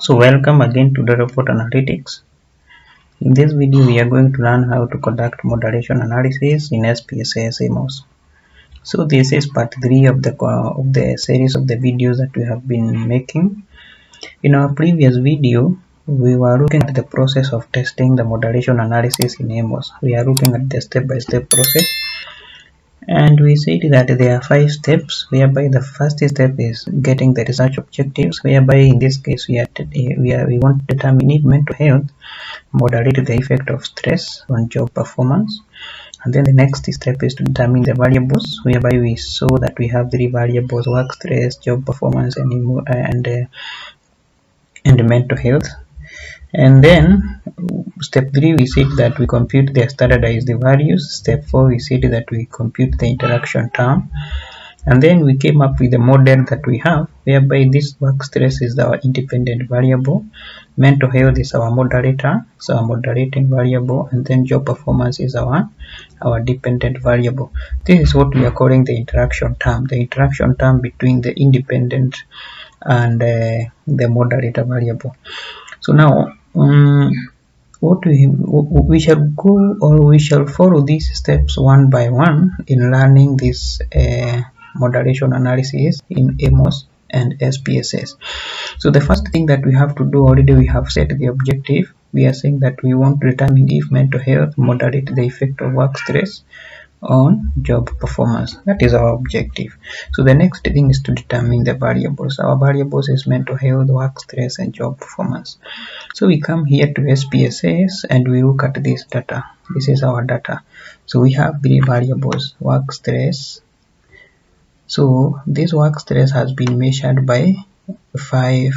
So welcome again to the report analytics. In this video we are going to learn how to conduct moderation analysis in SPSS Amos. So this is part 3 of the series of the videos that we have been making. In our previous video we were looking at the process of testing the moderation analysis in Amos. We are looking at the step-by-step process. And we said that there are 5 steps, whereby the first step is getting the research objectives, whereby in this case we want to determine if mental health moderate the effect of stress on job performance. And then the next step is to determine the variables, whereby we saw that we have 3 variables: work stress, job performance, and mental health. And then step 3 we said that we compute the standardized values. Step 4 we said that we compute the interaction term. And then we came up with a model that we have, whereby this work stress is our independent variable, mental health is our moderator, so our moderating variable, and then job performance is our dependent variable. This is what we are calling the interaction term between the independent and the moderator variable. So now we shall follow these steps one by one in learning this moderation analysis in Amos and SPSS. So the first thing that we have to do, already we have set the objective. We are saying that we want to determine if mental health moderate the effect of work stress on job performance. That is our objective. So the next thing is to determine the variables. Our variables is mental health, work stress, and job performance. So we come here to SPSS and we look at this data. This is our data. So we have 3 variables: work stress. So this work stress has been measured by 5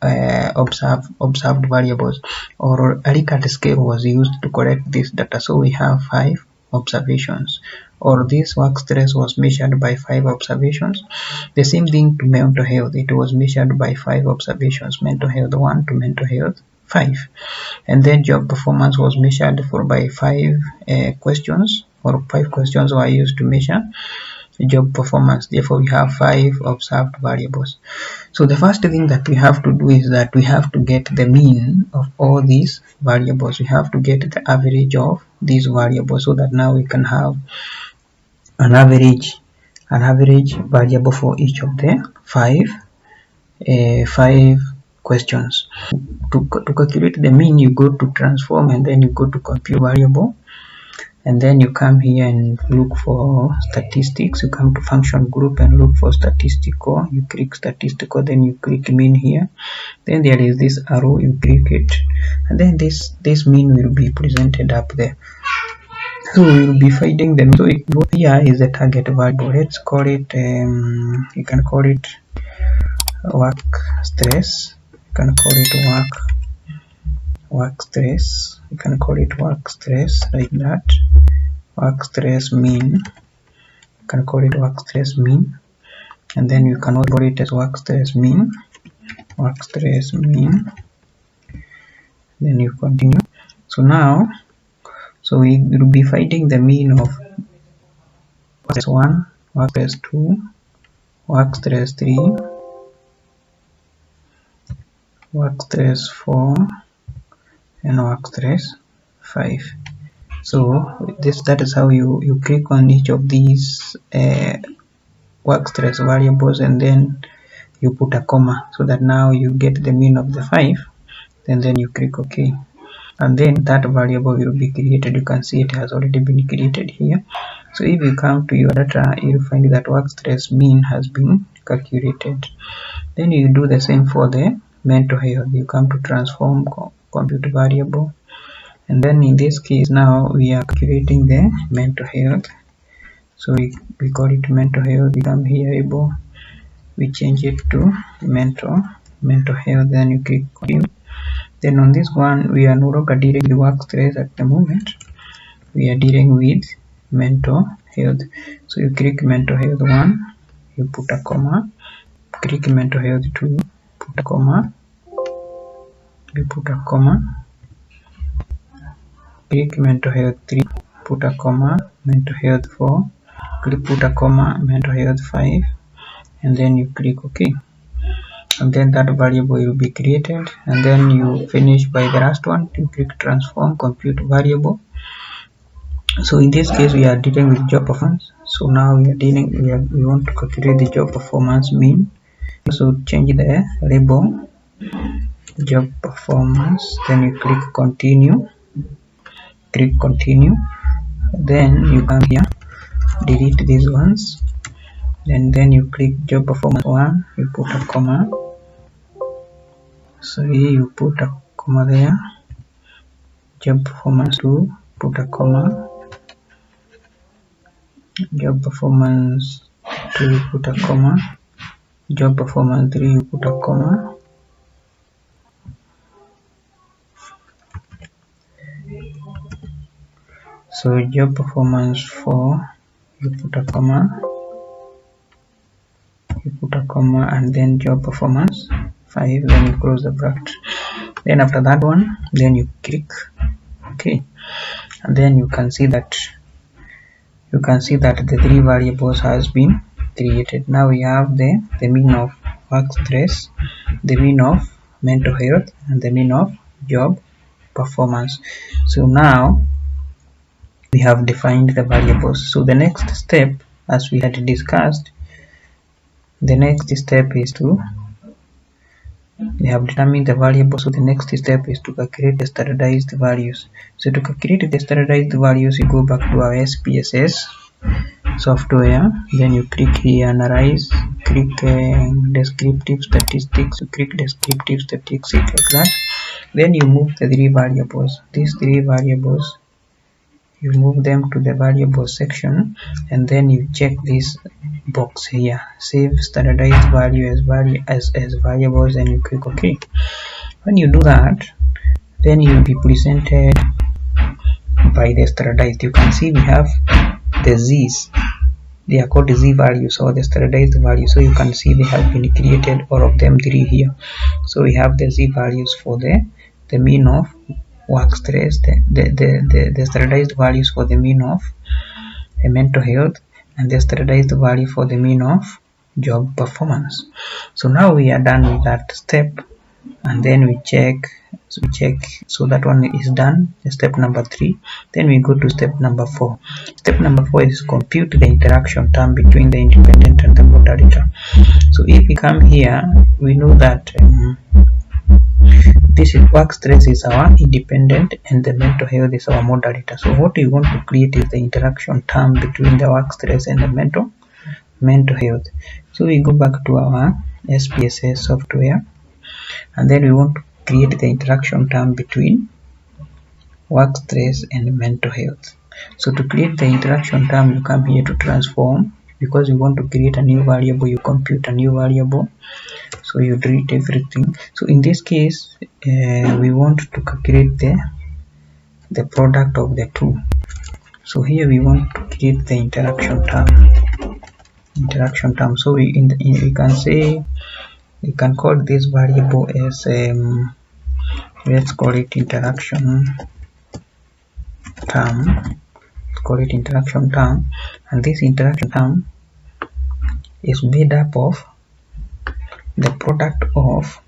observed variables, or a Likert scale was used to collect this data. So we have 5 observations, or this work stress was measured by 5 observations. The same thing to mental health, it was measured by 5 observations, mental health 1 to mental health 5. And then job performance was measured by 5 questions, or 5 questions were used to measure job performance. Therefore we have 5 observed variables. So the first thing that we have to do is that we have to get the mean of all these variables. We have to get the average of these variables, so that now we can have an average variable for each of the 5 questions. To calculate the mean, you go to transform and then you go to compute variable, and then you come here and look for statistics. You come to function group and look for statistical. You click statistical, then you click mean here. Then there is this arrow, you click it, and then this mean will be presented up there. So we will be finding them. So here is the target variable. Let's call it you can call it work stress. You can call it work stress. You can call it work stress, like that. Work stress mean. You can call it work stress mean, and then you can also call it as work stress mean. Work stress mean. Then you continue. So now, so we will be finding the mean of work stress 1, work stress 2, work stress 3, work stress 4, and work stress 5. So that is how you click on each of these work stress variables, and then you put a comma, so that now you get the mean of the 5, and then you click OK, and then that variable will be created. You can see it has already been created here. So if you come to your data, you'll find that work stress mean has been calculated. Then you do the same for the mental health. You come to transform, compute variable, and then in this case now we are calculating the mental health. So we call it mental health. We come here, able, we change it to mental health, then you click continue. Then on this one we are no longer dealing with work stress at the moment, we are dealing with mental health. So you click mental health 1, you put a comma, click mental health 2, put a comma, you put a comma, click mental health 3, put a comma, mental health 4, click put a comma, mental health 5, and then you click OK. and then that variable will be created, and then you finish by the last one. You click transform compute variable. So in this case we are dealing with job performance. So now we want to calculate the job performance mean. So change the label job performance, then you click continue, then you come here, delete these ones, and then you click job performance 1, you put a comma. So here you put a comma there. Job performance 2, put a comma. Job performance 2, you put a comma. Job performance 3, you put a comma. So job performance 4, you put a comma, and then job performance 5, then you close the bracket. Then after that one, then you click OK, and then you can see that the three variables has been created. Now we have the mean of work stress, the mean of mental health, and the mean of job performance. So now we have defined the variables. So the next step, as we had discussed, the next step is to we have determined the variable. So the next step is to calculate the standardized values. So to calculate the standardized values, you go back to our SPSS software, then you click here analyze, click descriptive statistics, you click descriptive statistics like that. Then you move the three variables. These three variables, you move them to the variable section, and then you check this box here, save standardized value as variables, and you click OK. When you do that, then you will be presented by the standardized. You can see we have the z's, they are called z values or the standardized values. So you can see they have been created, all of them three here. So we have the z values for the mean of work stress, the standardized values for the mean of mental health, and the standardized value for the mean of job performance. So now we are done with that step, and then we check. So that one is done, step number 3. Then we go to step number 4. Step number 4 is compute the interaction term between the independent and the moderator. So if we come here, we know that this is work stress is our independent and the mental health is our moderator. So what we want to create is the interaction term between the work stress and the mental health. So we go back to our SPSS software, and then we want to create the interaction term between work stress and mental health. So to create the interaction term, you come here to transform. Because you want to create a new variable, you compute a new variable, so you delete everything. So in this case, we want to calculate the product of the two. So here we want to create the interaction term. So we can say, we can call this variable as let's call it interaction term. And this interaction term is made up of the product of,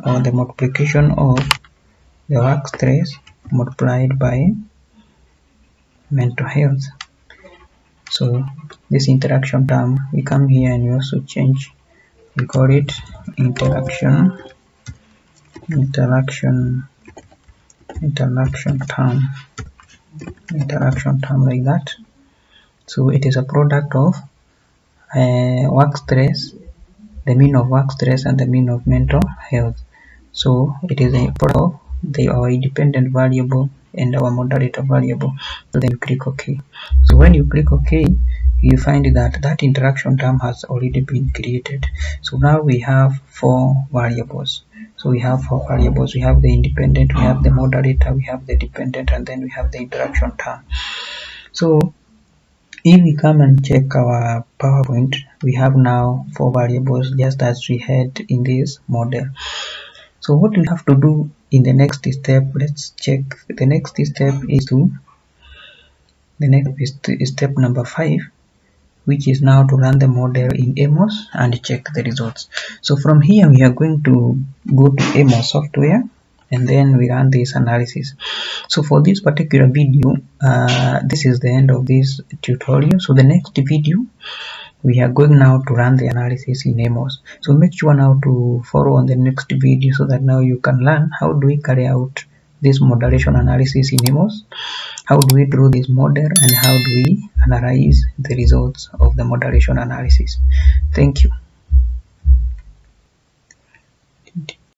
or the multiplication of, the work stress multiplied by mental health. So this interaction term, we come here and we also change, we call it interaction term like that. So it is a product of work stress, the mean of work stress, and the mean of mental health. So it is a product of our independent variable and our moderator variable. So then you click OK. So when you click OK, you find that interaction term has already been created. So now we have 4 variables. So we have 4 variables. We have the independent, we have the moderator, we have the dependent, and then we have the interaction term. So if we come and check our PowerPoint, we have now 4 variables, just as we had in this model. So what we have to do in the next step, let's check. The next step is step number 5. which is now to run the model in Amos and check the results. So from here we are going to go to Amos software and then we run this analysis. So for this particular video, this is the end of this tutorial. So the next video, we are going now to run the analysis in Amos. So make sure now to follow on the next video so that now you can learn how do we carry out this moderation analysis in Amos, how do we draw this model, and how do we analyze the results of the moderation analysis. Thank you.